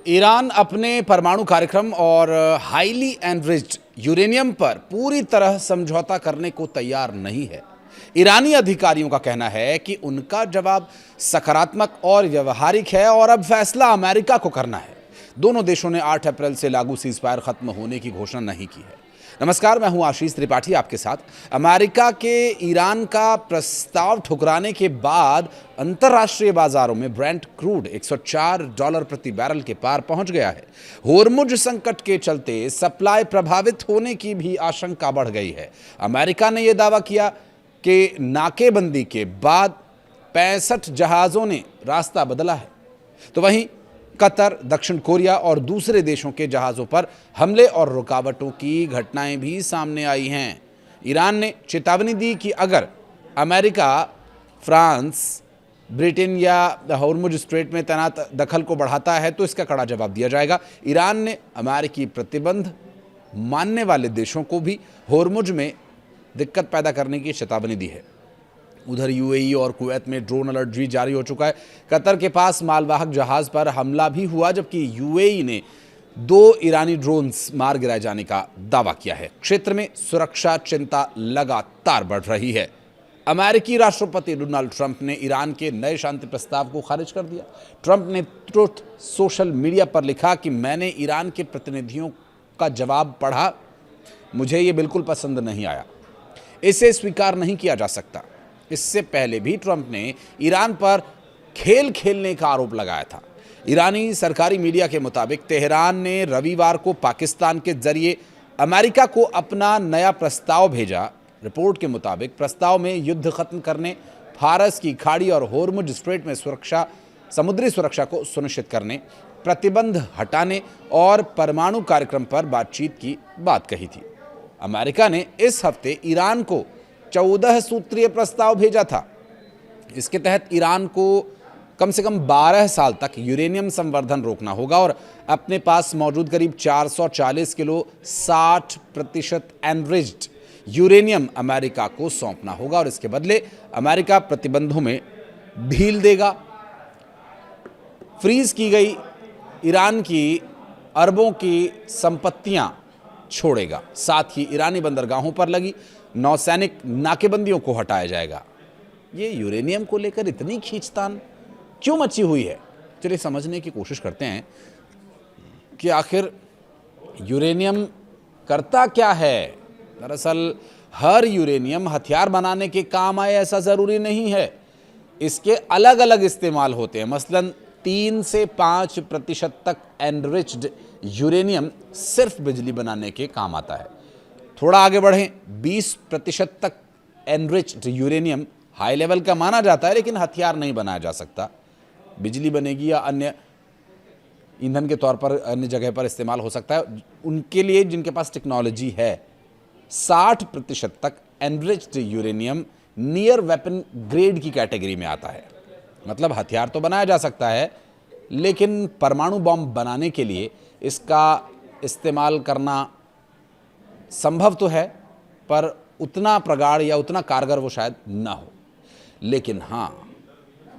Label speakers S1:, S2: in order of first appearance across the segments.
S1: Iran अपने परमाणु कार्यक्रम और हाईली एनरिच्ड यूरेनियम पर पूरी तरह समझौता करने को तैयार नहीं है। ईरानी अधिकारियों का कहना है कि उनका जवाब सकारात्मक और व्यवहारिक है और अब फैसला अमेरिका को करना है। दोनों देशों ने 8 अप्रैल से लागू सीजफायर खत्म होने की घोषणा नहीं की है। नमस्कार, मैं हूं आशीष त्रिपाठी आपके साथ। अमेरिका के ईरान का प्रस्ताव ठुकराने के बाद अंतर्राष्ट्रीय बाजारों में ब्रेंट क्रूड $104 प्रति बैरल के पार पहुंच गया है। होर्मुज संकट के चलते सप्लाई प्रभावित होने की भी आशंका बढ़ गई है। अमेरिका ने यह दावा किया कि नाकेबंदी के बाद 65 जहाज़ों ने रास्ता बदला है, तो वहीं कतर, दक्षिण कोरिया और दूसरे देशों के जहाज़ों पर हमले और रुकावटों की घटनाएं भी सामने आई हैं। ईरान ने चेतावनी दी कि अगर अमेरिका, फ्रांस, ब्रिटेन या होर्मुज स्ट्रेट में तैनात दखल को बढ़ाता है तो इसका कड़ा जवाब दिया जाएगा। ईरान ने अमेरिकी प्रतिबंध मानने वाले देशों को भी होर्मुज में दिक्कत पैदा करने की चेतावनी दी है। उधर यूएई और कुवैत में ड्रोन अलर्ट भी जारी हो चुका है। कतर के पास मालवाहक जहाज पर हमला भी हुआ, जबकि यूएई ने 2 ईरानी ड्रोन्स मार गिराए जाने का दावा किया है। क्षेत्र में सुरक्षा चिंता लगातार बढ़ रही है। अमेरिकी राष्ट्रपति डोनाल्ड ट्रंप ने ईरान के नए शांति प्रस्ताव को खारिज कर दिया। ट्रंप ने ट्रुथ सोशल मीडिया पर लिखा कि मैंने ईरान के प्रतिनिधियों का जवाब पढ़ा, मुझे ये बिल्कुल पसंद नहीं आया, इसे स्वीकार नहीं किया जा सकता। इससे पहले भी ट्रंप ने ईरान पर खेल खेलने का आरोप लगाया था। ईरानी सरकारी मीडिया के मुताबिक तेहरान ने रविवार को पाकिस्तान के जरिए अमेरिका को अपना नया प्रस्ताव भेजा। रिपोर्ट के मुताबिक प्रस्ताव में युद्ध खत्म करने, फारस की खाड़ी और होर्मुज स्ट्रेट में समुद्री सुरक्षा को सुनिश्चित करने, प्रतिबंध हटाने और परमाणु कार्यक्रम पर बातचीत की बात कही थी। अमेरिका ने इस हफ्ते ईरान को 14 सूत्रीय प्रस्ताव भेजा था। इसके तहत ईरान को कम से कम 12 साल तक यूरेनियम संवर्धन रोकना होगा और अपने पास मौजूद करीब 440 किलो 60% एनरिच्ड यूरेनियम अमेरिका को सौंपना होगा और इसके बदले अमेरिका प्रतिबंधों में ढील देगा। फ्रीज की गई ईरान की अरबों की संपत्तियां छोड़ेगा। साथ ही ईरानी बंदरगाहों पर लगी नौसैनिक नाकेबंदियों को हटाया जाएगा। ये यूरेनियम को लेकर इतनी खींचतान क्यों मची हुई है? चलिए समझने की कोशिश करते हैं कि आखिर यूरेनियम करता क्या है। दरअसल हर यूरेनियम हथियार बनाने के काम आए ऐसा ज़रूरी नहीं है। इसके अलग अलग इस्तेमाल होते हैं। मसलन 3 से 5% तक एनरिच्ड यूरेनियम सिर्फ बिजली बनाने के काम आता है। थोड़ा आगे बढ़ें, 20% तक एनरिच्ड यूरेनियम हाई लेवल का माना जाता है, लेकिन हथियार नहीं बनाया जा सकता। बिजली बनेगी या अन्य ईंधन के तौर पर अन्य जगह पर इस्तेमाल हो सकता है, उनके लिए जिनके पास टेक्नोलॉजी है। 60% तक enriched uranium near weapon grade की कैटेगरी में आता है। मतलब हथियार तो बनाया जा सकता है, लेकिन परमाणु बम बनाने के लिए इसका इस्तेमाल करना संभव तो है, पर उतना प्रगाढ़ या उतना कारगर वो शायद ना हो। लेकिन हाँ,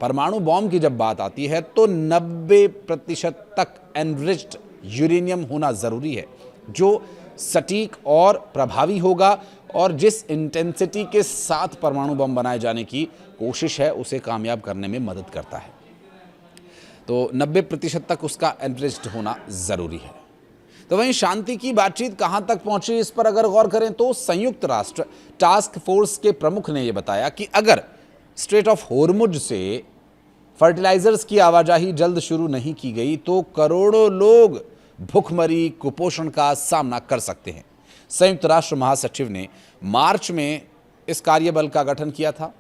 S1: परमाणु बॉम्ब की जब बात आती है तो 90% तक एनरिच्ड यूरेनियम होना ज़रूरी है, जो सटीक और प्रभावी होगा और जिस इंटेंसिटी के साथ परमाणु बम बनाए जाने की कोशिश है उसे कामयाब करने में मदद करता है। तो 90% तक उसका एनरिच्ड होना ज़रूरी है। तो वहीं शांति की बातचीत कहां तक पहुंची, इस पर अगर गौर करें तो संयुक्त राष्ट्र टास्क फोर्स के प्रमुख ने यह बताया कि अगर स्ट्रेट ऑफ होर्मुज से फर्टिलाइजर्स की आवाजाही जल्द शुरू नहीं की गई तो करोड़ों लोग भूखमरी, कुपोषण का सामना कर सकते हैं। संयुक्त राष्ट्र महासचिव ने मार्च में इस कार्यबल का गठन किया था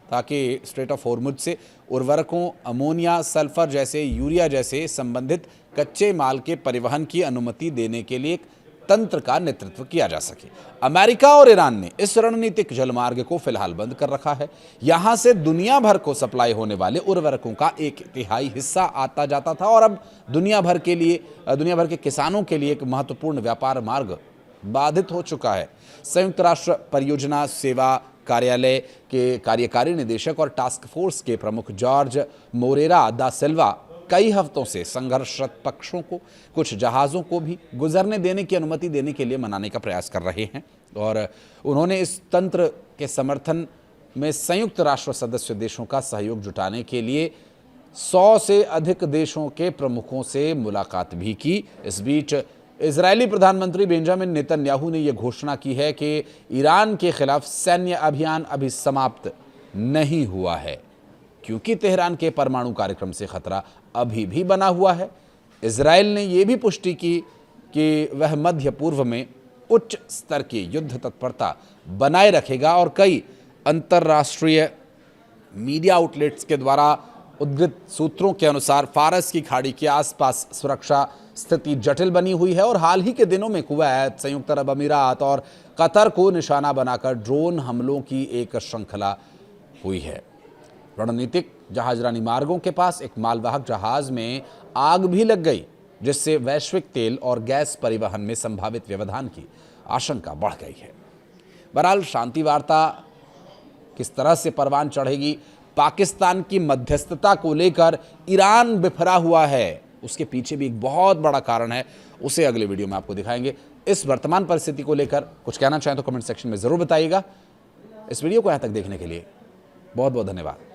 S1: ताकि स्ट्रेट ऑफ होर्मुज से उर्वरकों, अमोनिया, सल्फर जैसे, यूरिया जैसे संबंधित कच्चे माल के परिवहन की अनुमति देने के लिए एक तंत्र का नेतृत्व किया जा सके। अमेरिका और ईरान ने इस रणनीतिक जलमार्ग को फिलहाल बंद कर रखा है। यहां से दुनिया भर को सप्लाई होने वाले उर्वरकों का 1/3 हिस्सा आता जाता था और अब दुनिया भर के किसानों के लिए एक महत्वपूर्ण व्यापार मार्ग बाधित हो चुका है। संयुक्त राष्ट्र परियोजना सेवा कार्यालय के कार्यकारी निदेशक और टास्क फोर्स के प्रमुख जॉर्ज मोरेरा दा सिल्वा कई हफ्तों से संघर्षरत पक्षों को, कुछ जहाज़ों को भी गुजरने देने की अनुमति देने के लिए मनाने का प्रयास कर रहे हैं। और उन्होंने इस तंत्र के समर्थन में संयुक्त राष्ट्र सदस्य देशों का सहयोग जुटाने के लिए 100 से अधिक देशों के प्रमुखों से मुलाकात भी की। इस बीच इजरायली प्रधानमंत्री बेंजामिन नेतन्याहू ने यह घोषणा की है कि ईरान के खिलाफ सैन्य अभियान अभी समाप्त नहीं हुआ है, क्योंकि तेहरान के परमाणु कार्यक्रम से खतरा अभी भी बना हुआ है। इजरायल ने यह भी पुष्टि की कि वह मध्य पूर्व में उच्च स्तर की युद्ध तत्परता बनाए रखेगा और कई अंतर्राष्ट्रीय मीडिया आउटलेट्स के द्वारा उद्धृत सूत्रों के अनुसार फारस की खाड़ी के आसपास सुरक्षा स्थिति जटिल बनी हुई है और हाल ही के दिनों में कुवैत, संयुक्त अरब अमीरात और कतर को निशाना बनाकर ड्रोन हमलों की एक श्रृंखला हुई है। रणनीतिक जहाजरानी मार्गों के पास एक मालवाहक जहाज में आग भी लग गई, जिससे वैश्विक तेल और गैस परिवहन में संभावित व्यवधान की आशंका बढ़ गई है। बहरहाल शांति वार्ता किस तरह से परवान चढ़ेगी, पाकिस्तान की मध्यस्थता को लेकर ईरान बिफरा हुआ है, उसके पीछे भी एक बहुत बड़ा कारण है, उसे अगले वीडियो में आपको दिखाएंगे। इस वर्तमान परिस्थिति को लेकर कुछ कहना चाहें तो कमेंट सेक्शन में जरूर बताइएगा। इस वीडियो को यहां तक देखने के लिए बहुत बहुत धन्यवाद।